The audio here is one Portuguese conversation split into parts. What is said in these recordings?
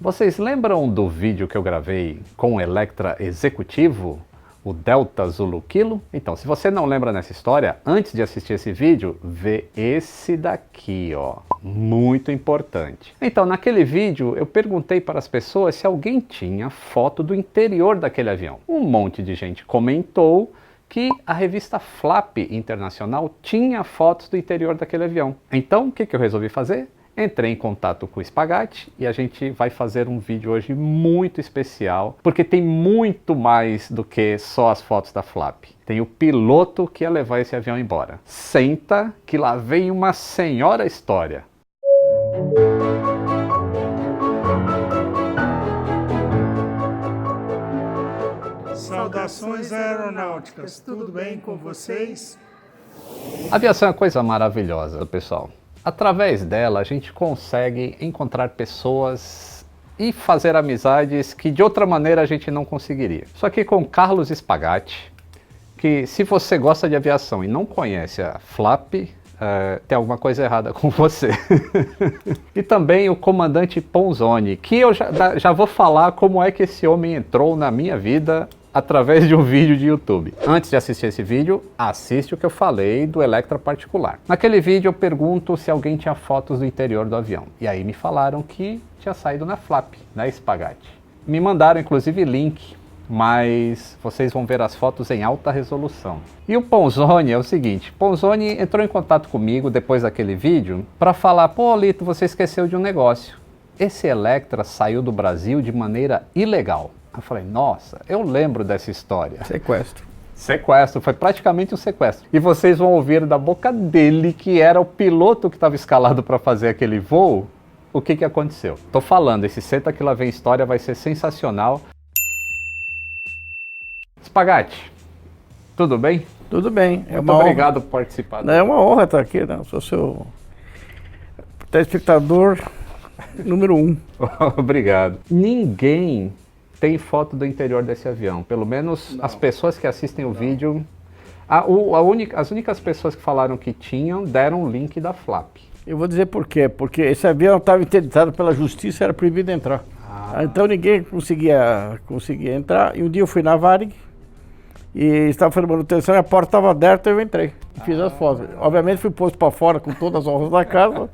Vocês lembram do vídeo que eu gravei com o Electra executivo, o Delta Zulu Kilo? Então, se você não lembra nessa história, antes de assistir esse vídeo, vê esse daqui, ó, muito importante. Então, naquele vídeo, eu perguntei para as pessoas se alguém tinha foto do interior daquele avião. Um monte de gente comentou que a revista Flap Internacional tinha fotos do interior daquele avião. Então, o que eu resolvi fazer? Entrei em contato com o Spagatti e a gente vai fazer um vídeo hoje muito especial, porque tem muito mais do que só as fotos da Flap. Tem o piloto que ia levar esse avião embora. Senta que lá vem uma senhora história. Saudações aeronáuticas, tudo bem com vocês? A aviação é uma coisa maravilhosa, pessoal. Através dela, a gente consegue encontrar pessoas e fazer amizades que de outra maneira a gente não conseguiria. Só que com Carlos Spagatti, que se você gosta de aviação e não conhece a Flap, tem alguma coisa errada com você. E também o comandante Ponzoni, que eu já vou falar como é que esse homem entrou na minha vida através de um vídeo de YouTube. Antes de assistir esse vídeo, assiste o que eu falei do Electra particular. Naquele vídeo eu pergunto se alguém tinha fotos do interior do avião. E aí me falaram que tinha saído na Flap, na Spagatti. Me mandaram inclusive link, mas vocês vão ver as fotos em alta resolução. E o Ponzoni é o seguinte, Ponzoni entrou em contato comigo depois daquele vídeo para falar: pô, Lito, você esqueceu de um negócio. Esse Electra saiu do Brasil de maneira ilegal. Eu falei, nossa, eu lembro dessa história. Sequestro. Sequestro, foi praticamente um sequestro. E vocês vão ouvir da boca dele, que era o piloto que estava escalado para fazer aquele voo, o que aconteceu. Tô falando, esse Senta que lá vem história vai ser sensacional. Spagatti, tudo bem? Tudo bem. Muito obrigado por participar. É uma honra estar aqui, né? Sou seu telespectador número 1. Obrigado. Ninguém tem foto do interior desse avião, pelo menos não. As pessoas que assistem o vídeo, as únicas pessoas que falaram que tinham, deram o link da Flap. Eu vou dizer por quê, porque esse avião estava interditado pela justiça, era proibido entrar. Então ninguém conseguia entrar, e um dia eu fui na Varig, e estava fazendo manutenção, e a porta estava aberta e eu entrei, e fiz as fotos. Obviamente fui posto para fora com todas as honras da casa,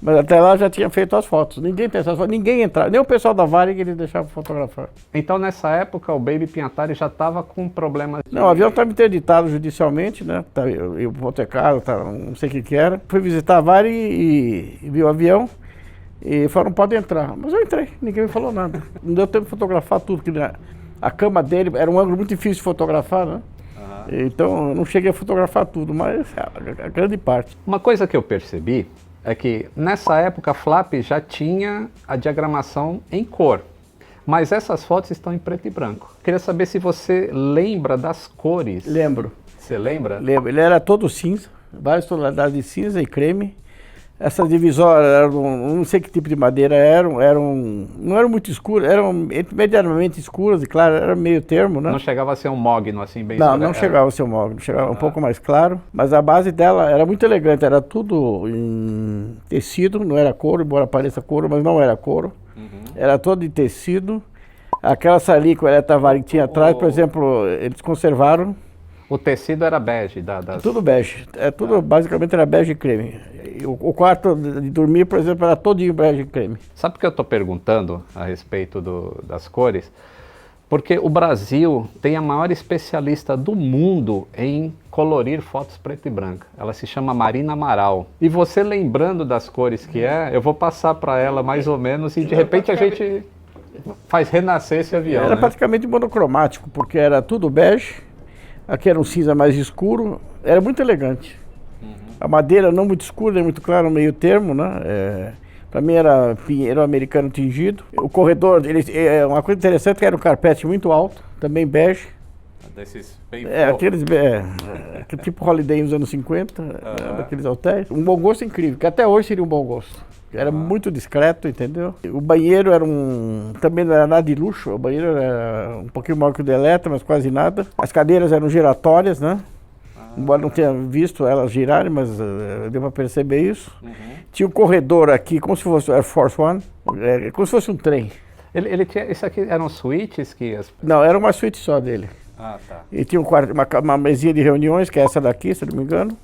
mas até lá já tinha feito as fotos. Ninguém tem essas fotos, ninguém entrava, nem o pessoal da Varig eles deixavam fotografar. Então nessa época o Baby Piantari já estava com problemas? Não, o avião estava interditado judicialmente, né? Eu voltei casa, não sei o que era. Fui visitar a Varig e vi o avião e falaram, pode entrar. Mas eu entrei, ninguém me falou nada. Não deu tempo de fotografar tudo, porque a cama dele era um ângulo muito difícil de fotografar, né? Então eu não cheguei a fotografar tudo, mas a grande parte. Uma coisa que eu percebi é que nessa época a Flap já tinha a diagramação em cor, mas essas fotos estão em preto e branco. Queria saber se você lembra das cores. Lembro. Você lembra? Lembro, ele era todo cinza, várias tonalidades de cinza e creme. Essas divisórias eram, não sei que tipo de madeira não eram muito escuras, eram medianamente escuras, e claro, era meio termo, né? Não chegava a ser um mogno assim bem Não, não chegava a ser um mogno, chegava um pouco mais claro, mas a base dela era muito elegante, era tudo em tecido, não era couro, embora pareça couro, mas não era couro. Era todo de tecido. Aquela salinha que o Electra Varig tinha atrás, por exemplo, eles conservaram. O tecido era bege? Tudo bege, tudo basicamente era bege e creme. O quarto de dormir, por exemplo, era todinho bege e creme. Sabe por que eu estou perguntando a respeito das cores? Porque o Brasil tem a maior especialista do mundo em colorir fotos preto e branco. Ela se chama Marina Amaral. E você lembrando das cores que eu vou passar para ela mais ou menos e de repente a gente faz renascer esse avião. Era praticamente monocromático, porque era tudo bege. Aqui era um cinza mais escuro, era muito elegante. A madeira não muito escura, nem muito clara, meio termo, né? Para mim era pinheiro americano tingido. O corredor, uma coisa interessante que era um carpete muito alto, também bege. Desses bem aquele tipo Holiday nos anos 50, daqueles hotéis. Um bom gosto incrível, que até hoje seria um bom gosto. Era muito discreto, entendeu? O banheiro também não era nada de luxo, o banheiro era um pouquinho maior que o do Electra, mas quase nada. As cadeiras eram giratórias, né? embora não tenha visto elas girarem, mas deu para perceber isso. Tinha um corredor aqui, como se fosse o Air Force One, como se fosse um trem. Ele tinha, isso aqui eram suítes que... Não, era uma suíte só dele. Ah, tá. E tinha um quarto, uma mesinha de reuniões, que é essa daqui, se não me engano.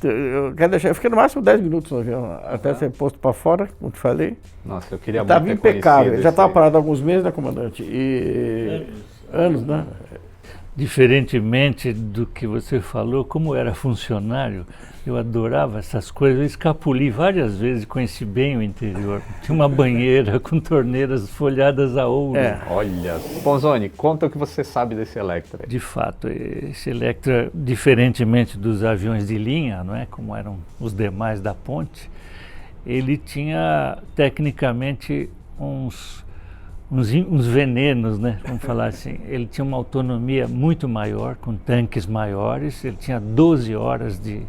Eu fiquei no máximo 10 minutos no avião, até ser posto para fora, como te falei. Nossa, eu queria muito Estava ter impecável, ele já estava aí. parado há alguns meses, né, comandante? Anos, né? Diferentemente do que você falou, como era funcionário, eu adorava essas coisas. Eu escapuli várias vezes, conheci bem o interior. Tinha uma banheira com torneiras folhadas a ouro. Olha, Ponzoni, conta o que você sabe desse Electra. De fato, esse Electra, diferentemente dos aviões de linha, não é, como eram os demais da ponte, ele tinha tecnicamente uns venenos, né? Vamos falar assim. Ele tinha uma autonomia muito maior, com tanques maiores. Ele tinha 12 horas de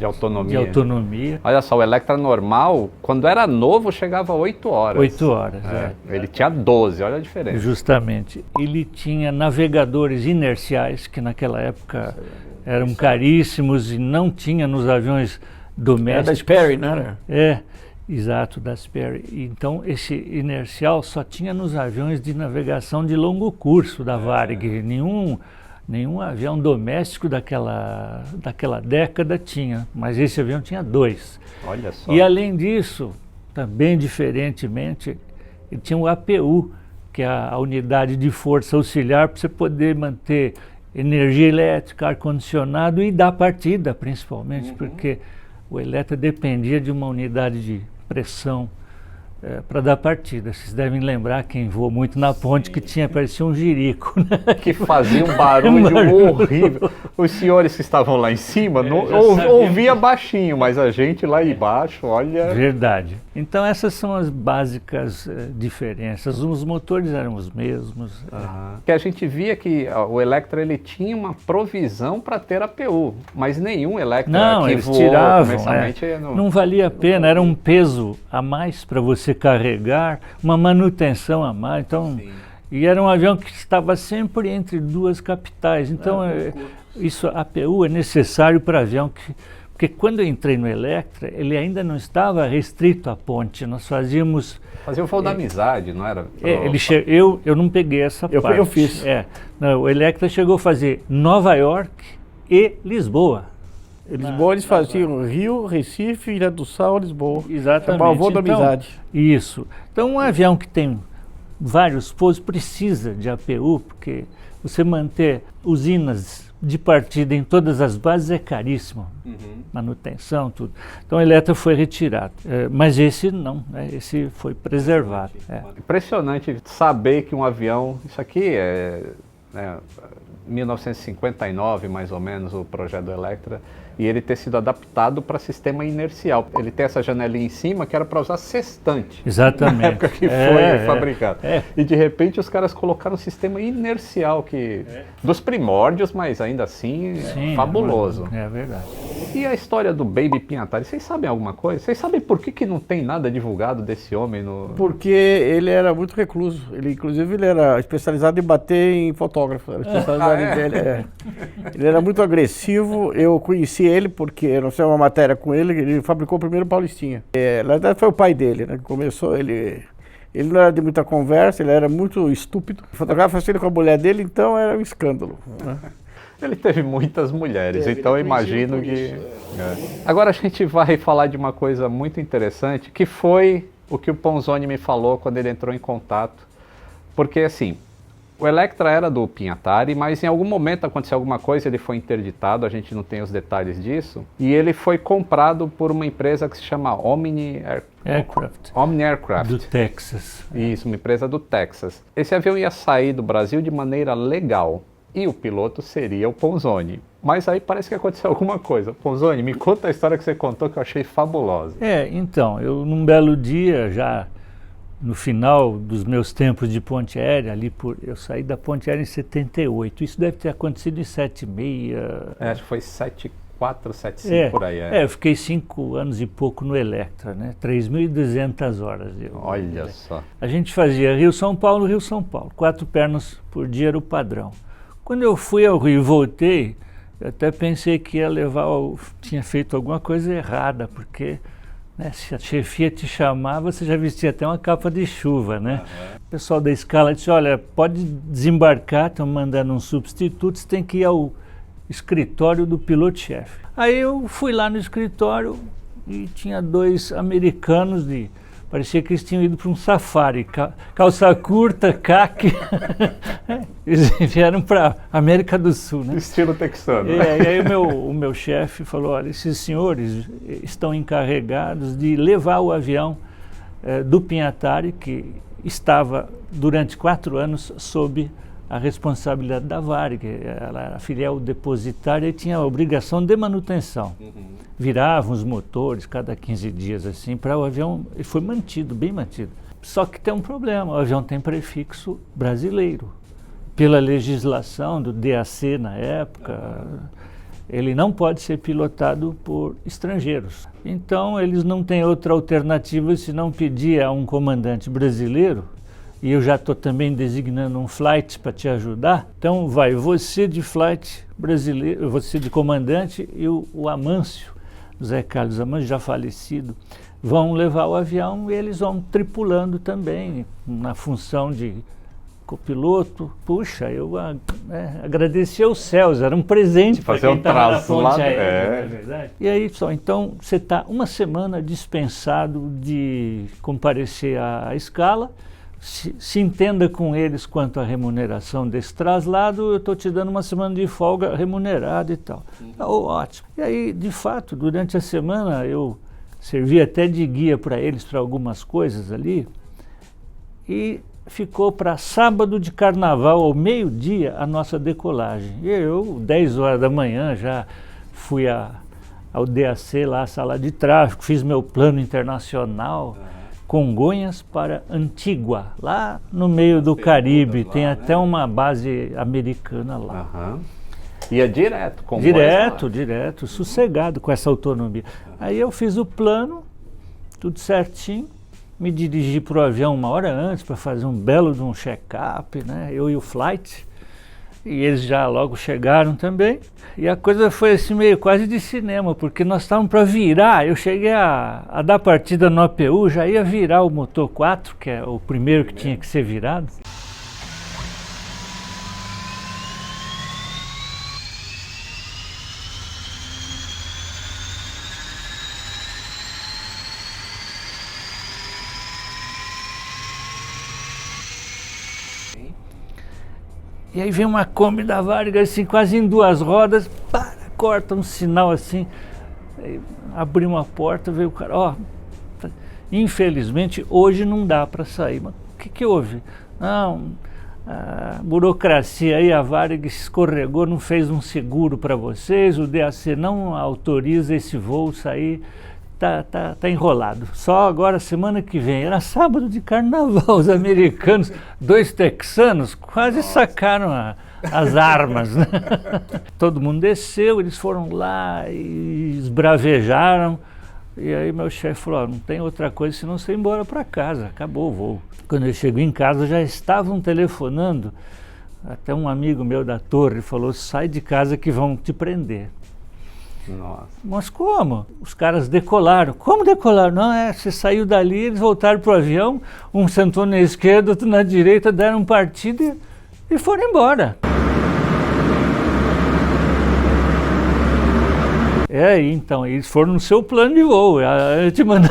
autonomia. Olha só, o Electra normal, quando era novo, chegava a 8 horas. 8 horas, Ele tinha 12, olha a diferença. Justamente. Ele tinha navegadores inerciais, que naquela época eram caríssimos e não tinha nos aviões domésticos. Era da Sperry, não era? Exato, da Sperry. Então, esse inercial só tinha nos aviões de navegação de longo curso da Varig. Nenhum avião doméstico daquela década tinha, mas esse avião tinha 2. Olha só. E além disso, também diferentemente, ele tinha o APU, que é a unidade de força auxiliar para você poder manter energia elétrica, ar-condicionado e dar partida, principalmente, porque o Electra dependia de uma unidade de pressão para dar partida. Vocês devem lembrar, quem voou muito na ponte, que parecia um jirico, né? Que fazia um barulho horrível. Os senhores que estavam lá em cima ouvia baixinho, mas a gente lá embaixo, olha... Verdade. Então essas são as básicas diferenças. Os motores eram os mesmos. Que a gente via que o Electra ele tinha uma provisão para ter APU, mas nenhum Electra que eles voou tiravam, comercialmente... Não valia a pena, era um peso a mais para você carregar, uma manutenção a mais. Então, e era um avião que estava sempre entre duas capitais. Então, isso, a APU é necessário para avião porque quando eu entrei no Electra, ele ainda não estava restrito à ponte. Nós fazíamos... Fazia o voo da amizade, não era? Eu não peguei essa parte. Eu fiz. Não, o Electra chegou a fazer Nova York e Lisboa. Lisboa eles faziam Rio, Recife, Ilha do Sal, Lisboa. Exatamente. O voo da amizade. Isso. Então, um avião que tem vários pousos precisa de APU, porque você manter usinas de partida em todas as bases é caríssimo. Manutenção, tudo. Então, o Electra foi retirado. Mas esse não, esse foi preservado. Impressionante saber que um avião, isso aqui é 1959 mais ou menos o projeto do Electra, e ele ter sido adaptado para sistema inercial. Ele tem essa janelinha em cima que era para usar sextante. Exatamente. Na época que foi fabricado. E de repente os caras colocaram um sistema inercial dos primórdios, mas ainda assim fabuloso. É verdade. E a história do Baby Pignatari, vocês sabem alguma coisa? Vocês sabem por que não tem nada divulgado desse homem no... Porque ele era muito recluso. Inclusive ele era especializado em bater em fotógrafo. Era especialidade dele. Ele era muito agressivo. Eu conheci ele porque eu não sei uma matéria com ele fabricou o primeiro Paulistinha. Na verdade foi o pai dele, né, que começou. Ele não era de muita conversa, ele era muito estúpido. Fotografava assim com a mulher dele, então era um escândalo. Né? Ele teve muitas mulheres, então eu imagino que... Agora a gente vai falar de uma coisa muito interessante, que foi o que o Ponzoni me falou quando ele entrou em contato. Porque assim, o Electra era do Pignatari, mas em algum momento aconteceu alguma coisa, ele foi interditado, a gente não tem os detalhes disso, e ele foi comprado por uma empresa que se chama Omni Aircraft. Do Texas. Isso, uma empresa do Texas. Esse avião ia sair do Brasil de maneira legal, e o piloto seria o Ponzoni. Mas aí parece que aconteceu alguma coisa. Ponzoni, me conta a história que você contou que eu achei fabulosa. Então, eu num belo dia já... No final dos meus tempos de ponte aérea, eu saí da ponte aérea em 78. Isso deve ter acontecido em 76. Acho que foi 74, 75 por aí. Eu fiquei 5 anos e pouco no Electra, né? 3.200 horas. Olha só. A gente fazia Rio-São Paulo, Rio-São Paulo. 4 pernas por dia era o padrão. Quando eu fui ao Rio e voltei, Eu até pensei que ia levar, tinha feito alguma coisa errada, porque né, se a chefia te chamava, você já vestia até uma capa de chuva, né? O pessoal da escala disse, olha, pode desembarcar, estão mandando um substituto, você tem que ir ao escritório do piloto-chefe. Aí eu fui lá no escritório e tinha 2 americanos parecia que eles tinham ido para um safari, calça curta, caque. Eles vieram para América do Sul, né? Estilo texano. E aí o meu chefe falou, olha, esses senhores estão encarregados de levar o avião do Pinhatari, que estava durante 4 anos sob a responsabilidade da Varig. Ela era filial depositária e tinha a obrigação de manutenção. Viravam os motores cada 15 dias, assim, para o avião, e foi mantido, bem mantido. Só que tem um problema, o avião tem prefixo brasileiro. Pela legislação do DAC na época, ele não pode ser pilotado por estrangeiros. Então eles não têm outra alternativa senão pedir a um comandante brasileiro, e eu já estou também designando um flight para te ajudar. Então vai você de flight brasileiro, você de comandante e o Amâncio, Zé Carlos Amâncio, já falecido, vão levar o avião e eles vão tripulando também, na função de copiloto. Puxa, eu agradeci aos céus, era um presente para quem estava na ponte aérea, não é verdade? E aí, então, você está uma semana dispensado de comparecer à escala. Se entenda com eles quanto à remuneração desse traslado, eu estou te dando uma semana de folga remunerada e tal. Ótimo. E aí, de fato, durante a semana eu servi até de guia para eles para algumas coisas ali, e ficou para sábado de carnaval, ao meio-dia, a nossa decolagem. E eu, 10 horas da manhã, já fui ao DAC, lá, a sala de tráfego, fiz meu plano internacional, Congonhas para Antigua, lá no meio do Caribe, tem até uma base americana lá. Ia direto, direto, sossegado com essa autonomia. Aí eu fiz o plano, tudo certinho, me dirigi para o avião 1 hora antes para fazer um belo de um check-up, né? Eu e o flight, e eles já logo chegaram também. E a coisa foi assim meio quase de cinema, porque nós estávamos para virar, eu cheguei a dar partida no APU, já ia virar o motor 4, que é o primeiro que tinha que ser virado. E aí vem uma Kombi da Varig, assim, quase em 2 rodas, corta um sinal assim, abri uma porta, veio o cara, infelizmente hoje não dá para sair. Mas o que houve? Não, a burocracia aí, a Varig escorregou, não fez um seguro para vocês, o DAC não autoriza esse voo sair. Tá enrolado. Só agora, semana que vem. Era sábado de carnaval. Os americanos, 2 texanos, quase sacaram as armas, né? Todo mundo desceu, eles foram lá e esbravejaram. E aí meu chefe falou, não tem outra coisa senão você ir embora para casa. Acabou o voo. Quando eu cheguei em casa, já estavam telefonando. Até um amigo meu da torre falou, sai de casa que vão te prender. Nossa. Mas como? Os caras decolaram. Como decolaram? Não, você saiu dali, eles voltaram pro avião, um sentou na esquerda, outro na direita, deram partida e foram embora. Então, eles foram no seu plano de voo. Eu te mando.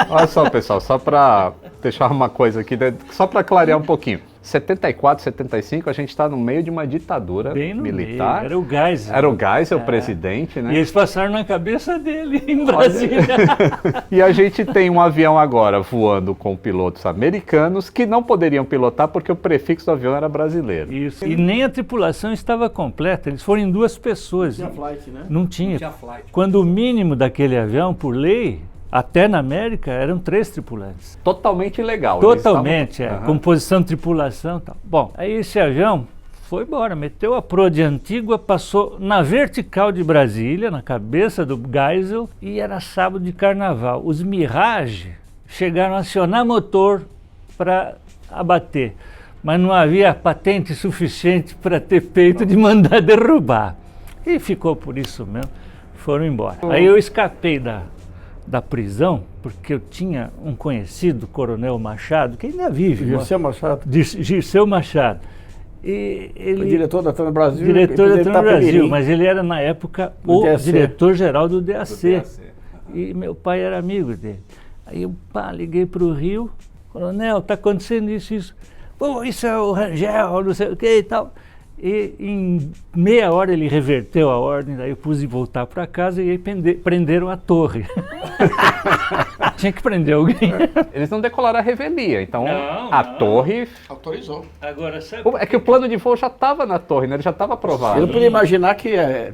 Olha só, pessoal, só para deixar uma coisa aqui, só para clarear um pouquinho. 74, 75, a gente está no meio de uma ditadura militar. Meio. Era o Geisel. Era o Geisel, o presidente, né? E eles passaram na cabeça dele em Brasília. E a gente tem um avião agora voando com pilotos americanos que não poderiam pilotar porque o prefixo do avião era brasileiro. Isso. E nem a tripulação estava completa. Eles foram em 2 pessoas. Não tinha flight, né? Não tinha. Quando o mínimo daquele avião, por lei, até na América, eram 3 tripulantes. Totalmente ilegal. Totalmente, composição de tripulação e tal. Bom, aí esse avião foi embora, meteu a proa de Antigua, passou na vertical de Brasília, na cabeça do Geisel, e era sábado de carnaval. Os Mirage chegaram a acionar motor para abater, mas não havia patente suficiente para ter peito de mandar derrubar. E ficou por isso mesmo, foram embora. Aí eu escapei da prisão, porque eu tinha um conhecido, Coronel Machado, que ainda vive. Dirceu Machado. Dirceu Machado. E ele, Foi diretor da Trans Brasil. Diretor da Trans Brasil, Itapemirim. mas ele era na época Do o DAC. diretor-geral do DAC. E meu pai era amigo dele. Aí eu liguei para o Rio, Coronel, está acontecendo isso. Pô, isso é o Rangel, não sei o que e tal. E em meia hora ele reverteu a ordem, daí eu pus de voltar para casa e aí prenderam a torre. Tinha que prender alguém. Eles não decolaram a revelia, então Não, a não. torre... Autorizou. Agora, sabe? É que o plano de voo já estava na torre, né? Ele já estava aprovado. Eu não podia imaginar que ele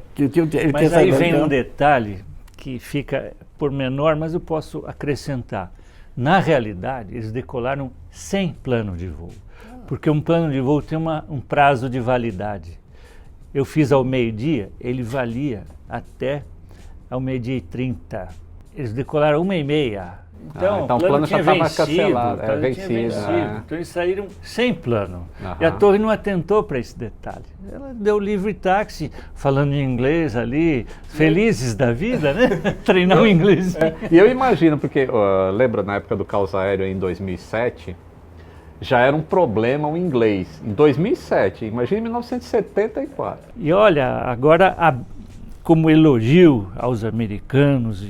Mas tinha aí saído. vem um detalhe que fica por menor, mas eu posso acrescentar. Na realidade, eles decolaram sem plano de voo, porque um plano de voo tem um prazo de validade. Eu fiz ao meio-dia, ele valia até ao 12h30. Eles decolaram 1h30. Então, então o plano já tinha estava vencido, cancelado, o plano tinha vencido. vencido. Então eles saíram sem plano. Aham. E a torre não atentou para esse detalhe. Ela deu livre táxi, falando em inglês ali, felizes da vida, né? Treinar o inglês. E eu imagino, porque lembra na época do caos aéreo em 2007, já era um problema o inglês. Em 2007, imagina em 1974. E olha, agora como elogio aos americanos,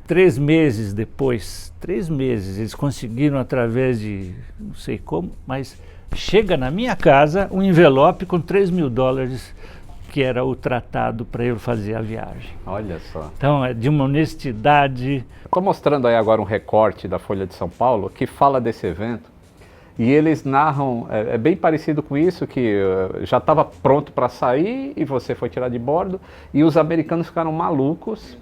3 meses depois, 3 meses, eles conseguiram através de, não sei como, mas chega na minha casa um envelope com $3.000, que era o tratado para eu fazer a viagem. Olha só. Então é de uma honestidade. Estou mostrando aí agora um recorte da Folha de São Paulo que fala desse evento. E eles narram, é bem parecido com isso, que já estava pronto para sair e você foi tirar de bordo. E os americanos ficaram malucos.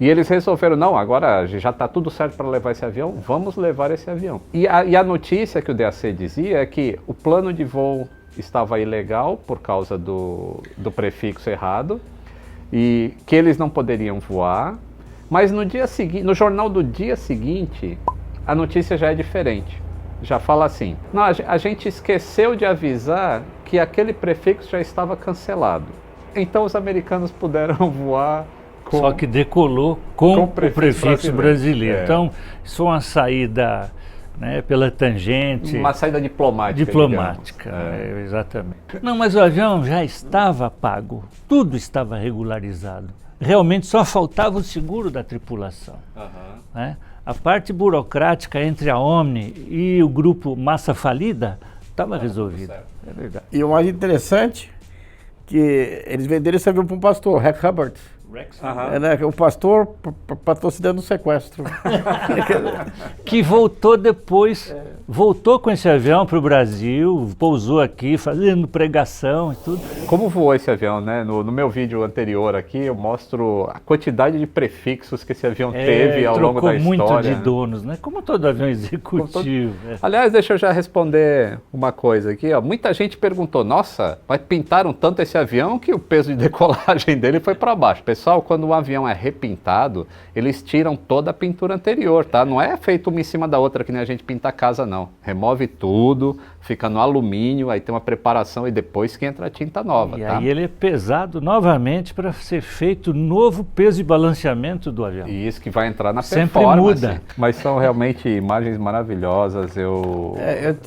E eles resolveram, não, agora já está tudo certo para levar esse avião, vamos levar esse avião. E a notícia que o DAC dizia é que o plano de voo estava ilegal por causa do prefixo errado. E que eles não poderiam voar. Mas no dia seguinte, no jornal do dia seguinte, a notícia já é diferente. Já fala assim, não, a gente esqueceu de avisar que aquele prefixo já estava cancelado. Então os americanos puderam voar com... Só que decolou com o prefixo brasileiro. É. Então, isso foi uma saída, né, pela tangente. Uma saída diplomática. Diplomática, digamos. exatamente. Não, mas o avião já estava pago, tudo estava regularizado. Realmente só faltava o seguro da tripulação. Né? A parte burocrática entre a Omni e o grupo Massa Falida estava resolvida. É verdade. E o mais interessante, que eles venderam esse avião para um pastor, Rex Hubbard. Né, o pastor patrocinando o sequestro. Que voltou depois, voltou com esse avião para o Brasil, pousou aqui, fazendo pregação e tudo. Como voou esse avião, né? No meu vídeo anterior aqui, eu mostro a quantidade de prefixos que esse avião teve ao longo da história. Trocou muito de donos, né? Como todo avião executivo. Aliás, deixa eu já responder uma coisa aqui. Ó. Muita gente perguntou, nossa, mas pintaram tanto esse avião que o peso de decolagem dele foi para baixo. Pessoal, quando o avião é repintado, eles tiram toda a pintura anterior, tá? Não é feito uma em cima da outra que nem a gente pinta a casa, não. Remove tudo, fica no alumínio, aí tem uma preparação e depois que entra a tinta nova, E tá? aí ele é pesado novamente para ser feito novo peso e balanceamento do avião. E isso que vai entrar na Sempre performance. muda. Mas são realmente imagens maravilhosas. Eu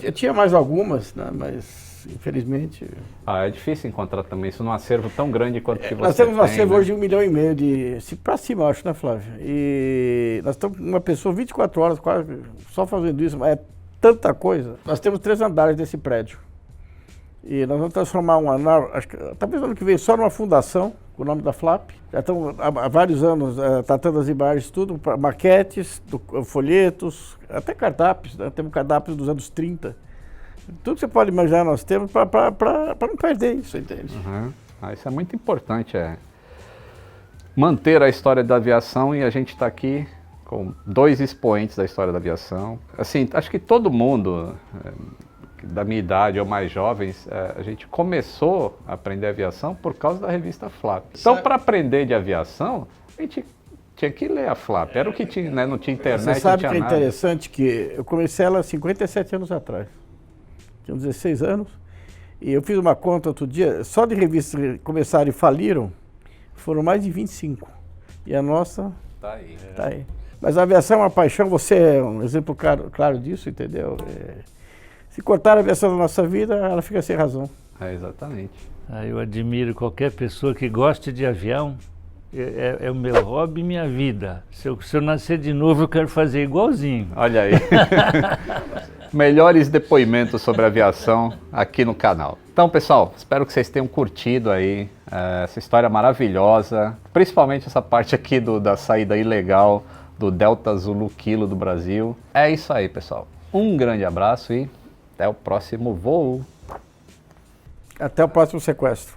Eu tinha mais algumas, né, mas infelizmente... é difícil encontrar também isso num acervo tão grande quanto que você Nós temos um tem, acervo né? hoje de 1,5 milhão para cima, acho, né, Flávio? E nós estamos com uma pessoa 24 horas quase só fazendo isso, mas é tanta coisa. Nós temos 3 andares desse prédio. E nós vamos transformar talvez ano que vem, só numa fundação, com o nome da FLAP. Já estamos há vários anos tratando as imagens, tudo, maquetes, folhetos, até cardápios, né? Temos cardápios dos anos 30. Tudo que você pode imaginar nós temos para não perder isso, entende? Uhum. Isso é muito importante, manter a história da aviação, e a gente está aqui com 2 expoentes da história da aviação. Assim, acho que todo mundo da minha idade ou mais jovens, a gente começou a aprender aviação por causa da revista Flap. Então, para aprender de aviação, a gente tinha que ler a Flap. Era o que tinha, né? Não tinha internet, Você sabe não que tinha é nada. interessante que eu comecei ela há 57 anos atrás. Tinha 16 anos. E eu fiz uma conta outro dia, só de revistas que começaram e faliram, Foram mais de 25. E a nossa Tá aí. tá aí. Mas a aviação é uma paixão, você é um exemplo claro disso, entendeu? Se cortar a aviação da nossa vida, ela fica sem razão. Exatamente. Eu admiro qualquer pessoa que goste de avião. É o meu hobby e minha vida. Se eu nascer de novo, eu quero fazer igualzinho. Olha aí. Melhores depoimentos sobre aviação aqui no canal. Então, pessoal, espero que vocês tenham curtido aí essa história maravilhosa, principalmente essa parte aqui da saída ilegal do Delta Zulu Kilo do Brasil. É isso aí, pessoal. Um grande abraço e até o próximo voo. Até o próximo sequestro.